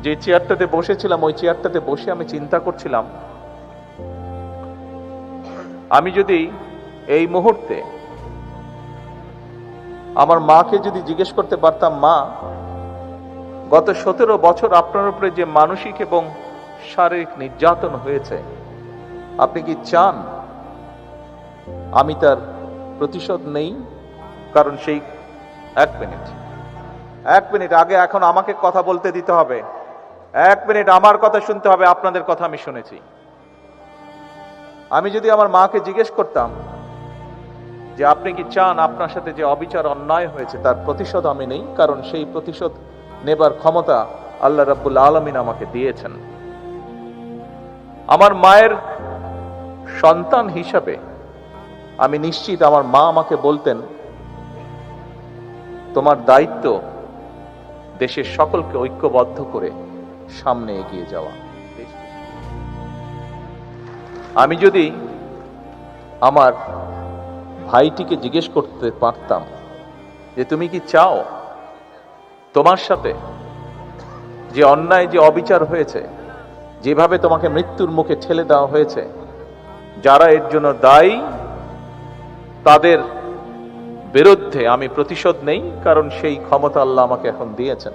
যে চেয়ারটাতে বসেছিলাম ওই চেয়ারটাতে বসে আমি চিন্তা করছিলাম, আমি যদি এই মুহূর্তে আমার মাকে যদি জিজ্ঞেস করতে পারতাম, মা, গত 17 বছর আপনার উপরে যে মানসিক এবং শারীরিক নির্যাতন হয়েছে, আপনি কি চান আমি তার প্রতিশোধ নেই? কারণ সেই এক মিনিট আগে এখন আমাকে কথা বলতে দিতে হবে। 1 মিনিট আমার কথা শুনতে হবে, আপনাদের কথা আমি শুনেছি। আমি যদি আমার মাকে জিজ্ঞেস করতাম যে আপনি কি চান আপনার সাথে যে অবিচার অন্যায় হয়েছে তার প্রতিশোধ আমি নেই, কারণ সেই প্রতিশোধ নেবার ক্ষমতা আল্লাহ রাব্বুল আলামিন আমাকে দিয়েছেন। আমার মায়ের সন্তান হিসাবে আমি নিশ্চিত আমার মা আমাকে বলতেন, তোমার দায়িত্ব দেশের সকলকে ঐক্যবদ্ধ করে সামনে এগিয়ে যাওয়া। আমি যদি আমার ভাইটিকে জিজ্ঞেস করতে পারতাম যে তুমি কি চাও তোমার সাথে যে অন্যায় যে অবিচার হয়েছে, যেভাবে তোমাকে মৃত্যুর মুখে ঠেলে দেওয়া হয়েছে, যারা এর জন্য দায়ী তাদের বিরুদ্ধে আমি প্রতিশোধ নেই, কারণ সেই ক্ষমতা আল্লাহ আমাকে এখন দিয়েছেন।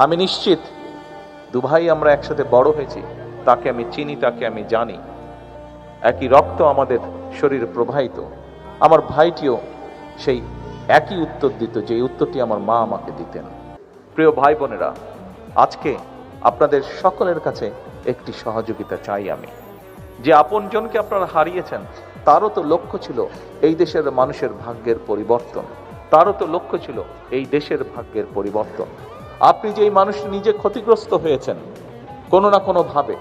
আমি নিশ্চিত দুভাই আমরা একসাথে বড় হয়েছি, তাকে আমি চিনি, তাকে আমি জানি, একই রক্ত আমাদের শরীরে প্রবাহিত। আমার ভাইটিও সেই একই উত্তর দিত যে উত্তরটি আমার মা আমাকে দিতেন। প্রিয় ভাই বোনেরা, আজকে আপনাদের সকলের কাছে একটি সহযোগিতা চাই আমি, যে আপনজনকে আপনারা হারিয়েছেন তারও তো লক্ষ্য ছিল এই দেশের মানুষের ভাগ্যের পরিবর্তন, তারও তো লক্ষ্য ছিল এই দেশের ভাগ্যের পরিবর্তন। আপনি যে এই মানুষ নিজে ক্ষতিগ্রস্ত হয়েছেন কোনো না কোনো ভাবে,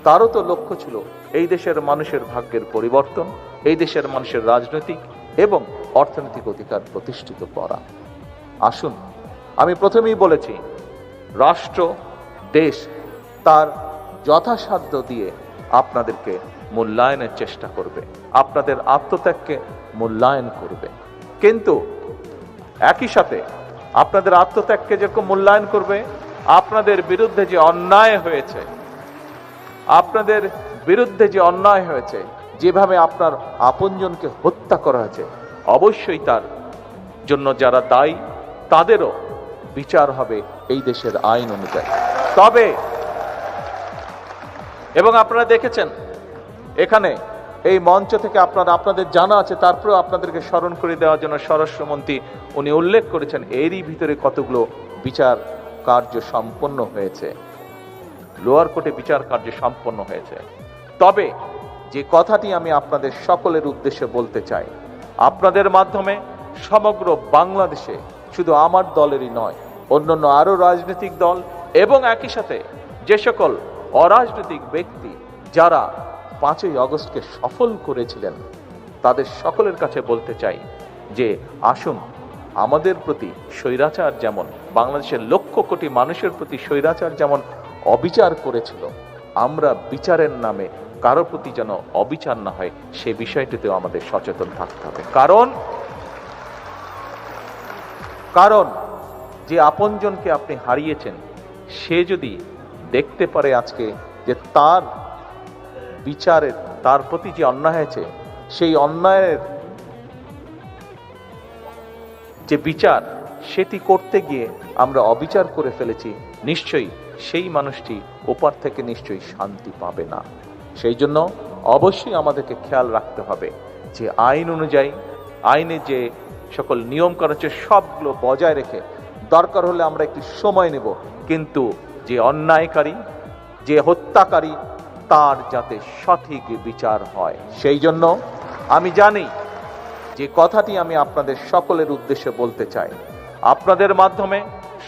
তারও তো লক্ষ্য ছিল এই দেশের মানুষের ভাগ্যের পরিবর্তন, এই দেশের মানুষের রাজনৈতিক এবং অর্থনৈতিক অধিকার প্রতিষ্ঠিত করা। আসুন, আমি প্রথমেই বলেছি, রাষ্ট্র দেশ তার যথাসাধ্য দিয়ে আপনাদেরকে মূল্যায়নের চেষ্টা করবে, আপনাদের আত্মত্যাগকে মূল্যায়ন করবে, কিন্তু একই সাথে আপনাদের আত্মত্যাগকে যেরকম মূল্যায়ন করবে, আপনাদের বিরুদ্ধে যে অন্যায় হয়েছে, আপনাদের বিরুদ্ধে যে অন্যায় হয়েছে, যেভাবে আপনার আপনজনকে হত্যা করা হয়েছে, অবশ্যই তার জন্য যারা দায়ী তাদেরও বিচার হবে এই দেশের আইন অনুযায়ী। তবে এবং আপনারা দেখেছেন এখানে এই মঞ্চ থেকে আপনাদের জানা আছে, তারপরেও আপনাদেরকে স্মরণ করে দেওয়ার জন্য স্বরাষ্ট্রমন্ত্রী উনি উল্লেখ করেছেন এরই ভিতরে কতগুলো বিচার কার্য সম্পন্ন হয়েছে, লোয়ার কোর্টে বিচার কার্য সম্পন্ন হয়েছে। তবে যে কথাটি আমি আপনাদের সকলের উদ্দেশ্যে বলতে চাই, আপনাদের মাধ্যমে সমগ্র বাংলাদেশে শুধু আমার দলেরই নয়, অন্যান্য আরো রাজনৈতিক দল এবং একই সাথে যে সকল অরাজনৈতিক ব্যক্তি যারা 5ই আগস্টকে সফল করেছিলেন, তাদের সকলের কাছে বলতে চাই যে আসুন, আমাদের প্রতি স্বৈরাচার যেমন, বাংলাদেশের লক্ষ কোটি মানুষের প্রতি স্বৈরাচার যেমন অবিচার করেছিল, আমরা বিচারের নামে কারো প্রতি যেন অবিচার না হয় সে বিষয়টিতেও আমাদের সচেতন থাকতে হবে। কারণ যে আপনজনকে আপনি হারিয়েছেন, সে যদি দেখতে পারে আজকে যে তার বিচারের, তার প্রতি যে অন্যায় হয়েছে, সেই অন্যায়ের যে বিচার সেটি করতে গিয়ে আমরা অবিচার করে ফেলেছি, নিশ্চয়ই সেই মানুষটি ওপার থেকে নিশ্চয়ই শান্তি পাবে না। সেই জন্য অবশ্যই আমাদেরকে খেয়াল রাখতে হবে যে আইন অনুযায়ী, আইনে যে সকল নিয়ম করা হচ্ছে সবগুলো বজায় রেখে, দরকার হলে আমরা একটু সময় নেব, কিন্তু যে অন্যায়কারী, যে হত্যাকারী, তার যাতে সঠিক বিচার হয়। সেই জন্য আমি জানি যে কথাটি আমি আপনাদের সকলের উদ্দেশ্যে বলতে চাই, আপনাদের মাধ্যমে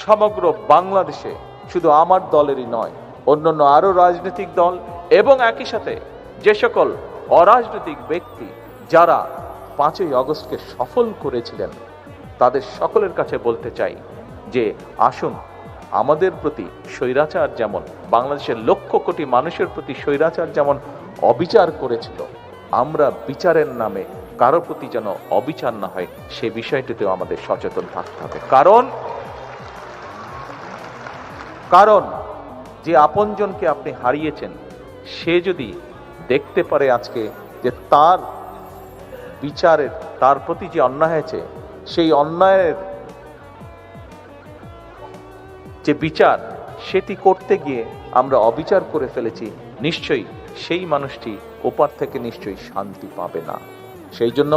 সমগ্র বাংলাদেশে শুধু আমার দলেরই নয়, অন্যান্য আরো রাজনৈতিক দল এবং একই সাথে যে সকল অরাজনৈতিক ব্যক্তি যারা 5ই আগস্টকে সফল করেছিলেন, তাদের সকলের কাছে বলতে চাই যে আসুন, আমাদের প্রতি স্বৈরাচার যেমন, বাংলাদেশের লক্ষ কোটি মানুষের প্রতি স্বৈরাচার যেমন অবিচার করেছিল, আমরা বিচারের নামে কারো প্রতি যেন অবিচার না হয় সে বিষয়টিতেও আমাদের সচেতন থাকতে হবে। কারণ যে আপনজনকে আপনি হারিয়েছেন, সে যদি দেখতে পারে আজকে যে তার বিচারের, তার প্রতি যে অন্যায় হয়েছে, সেই অন্যায়ের যে বিচার, সেটি করতে গিয়ে আমরা অবিচার করে ফেলেছি, নিশ্চয়ই সেই মানুষটি ওপার থেকে নিশ্চয়ই শান্তি পাবে না। সেই জন্য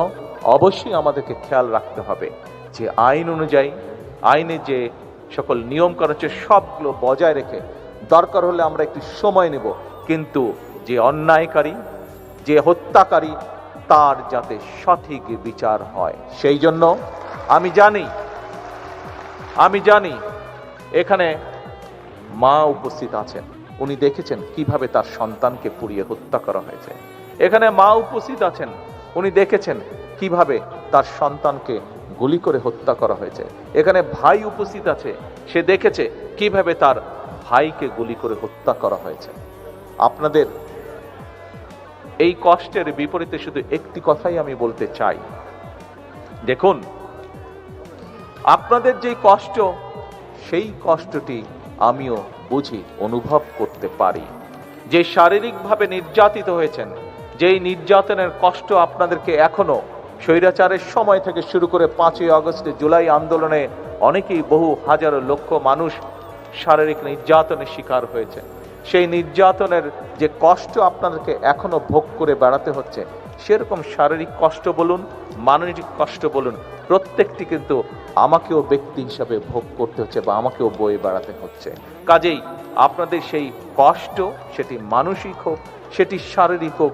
অবশ্যই আমাদেরকে খেয়াল রাখতে হবে যে আইন অনুযায়ী, আইনে যে সকল নিয়ম করা হচ্ছে সবগুলো বজায় রেখে, দরকার হলে আমরা একটু সময় নেব, কিন্তু যে অন্যায়কারী, যে হত্যাকারী, তার যাতে সঠিক বিচার হয়। সেই জন্য আমি জানি এখানে মা উপস্থিত আছেন, উনি দেখেছেন কিভাবে তার সন্তানকে পুড়িয়ে হত্যা করা হয়েছে। এখানে মা উপস্থিত আছেন, উনি দেখেছেন কিভাবে তার সন্তানকে গুলি করে হত্যা করা হয়েছে। এখানে ভাই উপস্থিত আছে, সে দেখেছে কিভাবে তার ভাইকে গুলি করে হত্যা করা হয়েছে। আপনাদের এই কষ্টের বিপরীতে শুধু একটি কথাই আমি বলতে চাই, দেখুন, আপনাদের যে কষ্ট, সেই কষ্টটি আমিও বুঝি, অনুভব করতে পারি। যে শারীরিকভাবে নির্যাতিত হয়েছেন, যেই নির্যাতনের কষ্ট আপনাদেরকে এখনো স্বৈরাচারের সময় থেকে শুরু করে 5ই আগস্টে, জুলাই আন্দোলনে অনেকেই, বহু হাজারো লক্ষ মানুষ শারীরিক নির্যাতনের শিকার হয়েছে। সেই নির্যাতনের যে কষ্ট আপনাদেরকে এখনো ভোগ করে বেড়াতে হচ্ছে, সেরকম শারীরিক কষ্ট বলুন, মানসিক কষ্ট বলুন, প্রত্যেকটি কিন্তু আমাকেও ব্যক্তি হিসাবে ভোগ করতে হচ্ছে বা আমাকেও বয়ে বেড়াতে হচ্ছে। কাজেই আপনাদের সেই কষ্ট, সেটি মানসিক হোক, সেটি শারীরিক হোক,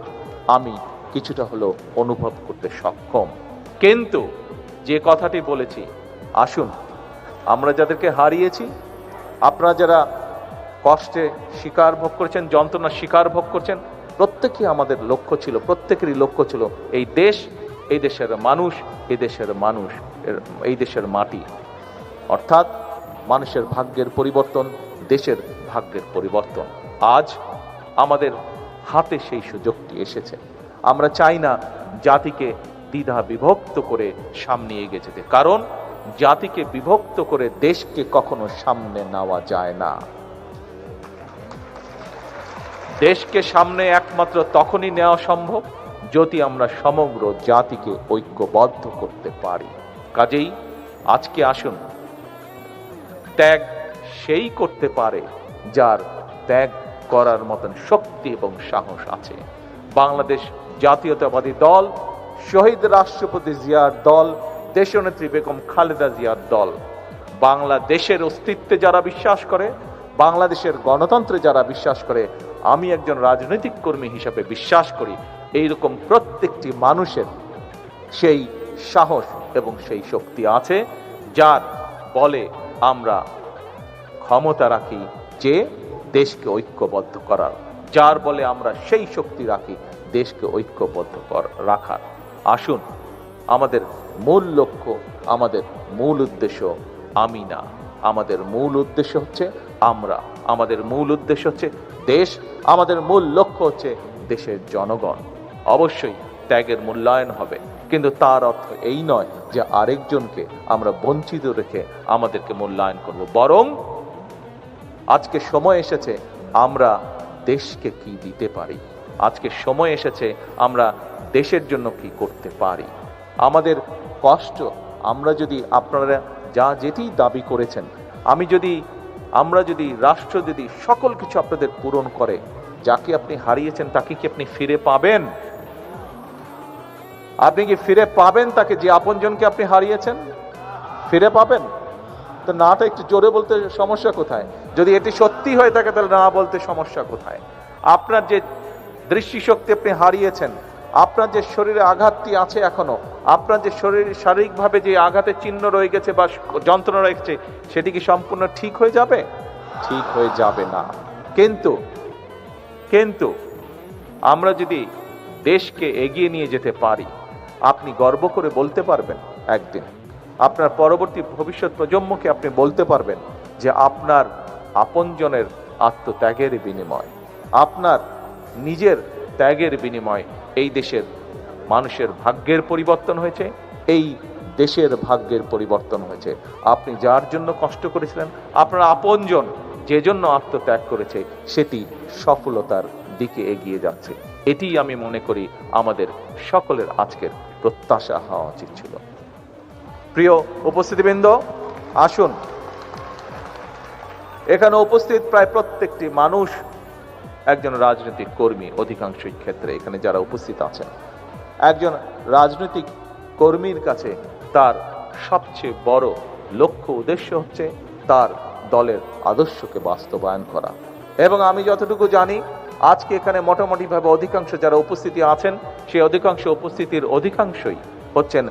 আমি কিছুটা হলেও অনুভব করতে সক্ষম। কিন্তু যে কথাটি বলেছি, আসুন আমরা যাদেরকে হারিয়েছি, আপনারা যারা কষ্টে শিকার ভোগ করেছেন, যন্ত্রণা শিকার ভোগ করছেন, প্রত্যেকেই আমাদের লক্ষ্য ছিল, প্রত্যেকেরই লক্ষ্য ছিল এই দেশ, এই দেশের মানুষ, এই দেশের মাটি, অর্থাৎ মানুষের ভাগ্যের পরিবর্তন, দেশের ভাগ্যের পরিবর্তন। আজ আমাদের হাতে সেই সুযোগটি এসেছে। আমরা চাই না জাতিকে দ্বিধা বিভক্ত করে সামনে এগিয়ে যেতে, কারণ জাতিকে বিভক্ত করে দেশকে কখনো সামনে নেওয়া যায় না। দেশকে সামনে একমাত্র তখনই নেওয়া সম্ভব যদি আমরা সমগ্র জাতিকে ঐক্যবদ্ধ করতে পারি। কাজেই আজকে আসুন, ত্যাগ সেই করতে পারে যার ত্যাগ করার মতন শক্তি এবং সাহস আছে। বাংলাদেশ জাতীয়তাবাদী দল, শহীদ রাষ্ট্রপতি জিয়ার দল, দেশনেত্রী বেগম খালেদা জিয়ার দল, বাংলাদেশের অস্তিত্বে যারা বিশ্বাস করে, বাংলাদেশের গণতন্ত্রে যারা বিশ্বাস করে, আমি একজন রাজনৈতিক কর্মী হিসাবে বিশ্বাস করি, এইরকম প্রত্যেকটি মানুষের সেই সাহস এবং সেই শক্তি আছে, যার বলে আমরা ক্ষমতা রাখি যে দেশকে ঐক্যবদ্ধ করার, যার বলে আমরা সেই শক্তি রাখি দেশকে ঐক্যবদ্ধ রাখার। আসুন, আমাদের মূল লক্ষ্য, আমাদের মূল উদ্দেশ্য আমি না, আমাদের মূল উদ্দেশ্য হচ্ছে আমরা, আমাদের মূল উদ্দেশ্য হচ্ছে দেশ, আমাদের মূল লক্ষ্য হচ্ছে দেশের জনগণ। অবশ্যই ত্যাগের মূল্যায়ন হবে, কিন্তু তার অর্থ এই নয় যে আরেকজনকে আমরা বঞ্চিত রেখে আমাদেরকে মূল্যায়ন করব। বরং আজকে সময় এসেছে আমরা দেশকে কি দিতে পারি, আজকে সময় এসেছে আমরা দেশের জন্য কি করতে পারি। আমাদের কষ্ট, আমরা যদি, আপনারা যা যেটি দাবি করেছেন, আমরা যদি রাষ্ট্র যদি সকল কিছু আপনাদের পূরণ করে, যাকে আপনি হারিয়েছেন তাকে কি আপনি ফিরে পাবেন? আপনি কি ফিরে পাবেন তাকে? যে আপনজনকে আপনি হারিয়েছেন ফিরে পাবেন? তো নাটা একটু জোরে বলতে সমস্যা কোথায়? যদি এটি সত্যি হয়ে থাকে তাহলে না বলতে সমস্যা কোথায়? আপনার যে দৃষ্টিশক্তি আপনি হারিয়েছেন, আপনার যে শরীরে আঘাতটি আছে এখনো, আপনার যে শরীর শারীরিকভাবে যে আঘাতের চিহ্ন রয়ে গেছে বা যন্ত্রণা রয়েছে, সেটি কি সম্পূর্ণ ঠিক হয়ে যাবে? ঠিক হয়ে যাবে না। কিন্তু আমরা যদি দেশকে এগিয়ে নিয়ে যেতে পারি, আপনি গর্ব করে বলতে পারবেন, একদিন আপনার পরবর্তী ভবিষ্যৎ প্রজন্মকে আপনি বলতে পারবেন যে আপনার আপনজনের আত্মত্যাগের বিনিময়, আপনার নিজের ত্যাগের বিনিময় এই দেশের মানুষের ভাগ্যের পরিবর্তন হয়েছে, এই দেশের ভাগ্যের পরিবর্তন হয়েছে। আপনি যার জন্য কষ্ট করেছিলেন, আপনার আপনজন, যে জন্য আত্মত্যাগ করেছে সেটি সফলতার দিকে এগিয়ে যাচ্ছে। এটি আমি মনে করি আমাদের সকলের আজকের প্রত্যাশা হওয়া উচিত ছিল। প্রিয় উপস্থিতিবৃন্দ, আসুন, এখানে উপস্থিত প্রায় প্রত্যেকটি মানুষ একজন রাজনৈতিক কর্মী। অধিকাংশই ক্ষেত্রে এখানে যারা উপস্থিত আছেন, একজন রাজনৈতিক কর্মীর কাছে তার সবচেয়ে বড় লক্ষ্য উদ্দেশ্য হচ্ছে তার দলের আদর্শকে বাস্তবায়ন করা। এবং আমি যতটুকু জানি আজকে এখানে মোটামুটিভাবে অধিকাংশ যারা উপস্থিতি আছেন, সেই অধিকাংশ উপস্থিতির অধিকাংশই হচ্ছেন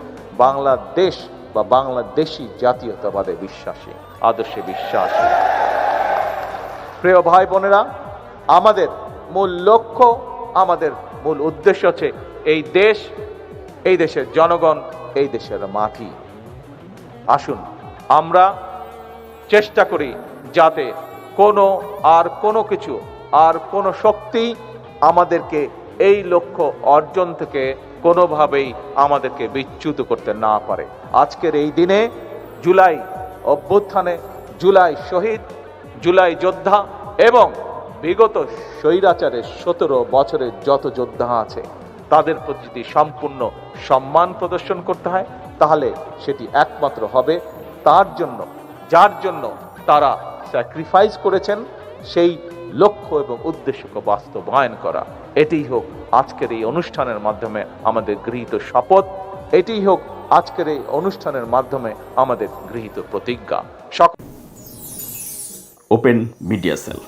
বাংলাদেশ বা বাংলাদেশি জাতীয়তাবাদে বিশ্বাসী, আদর্শে বিশ্বাসী। প্রিয় ভাই বোনেরা, আমাদের মূল লক্ষ্য, আমাদের মূল উদ্দেশ্য হচ্ছে এই দেশ, এই দেশের জনগণ, এই দেশের মাটি। আসুন আমরা চেষ্টা করি যাতে কোনো কিছু আর কোনো শক্তি আমাদেরকে এই লক্ষ্য অর্জন থেকে কোনোভাবেই আমাদেরকে বিচ্যুত করতে না পারে। আজকের এই দিনে জুলাই অভ্যুত্থানে, জুলাই শহীদ, জুলাই যোদ্ধা এবং বিগত স্বৈরাচারের 17 বছরের যত যোদ্ধা আছে তাদের প্রতি যদি সম্পূর্ণ সম্মান প্রদর্শন করতে হয়, তাহলে সেটি একমাত্র হবে তার জন্য, যার জন্য তারা স্যাক্রিফাইস করেছেন, সেই লক্ষ্য এবং উদ্দেশ্যকে বাস্তবায়ন করা। এটিই হোক আজকের এই অনুষ্ঠানের মাধ্যমে আমাদের গৃহীত শপথ, এটিই হোক আজকের এই অনুষ্ঠানের মাধ্যমে আমাদের গৃহীত প্রতিজ্ঞা। Open media cell.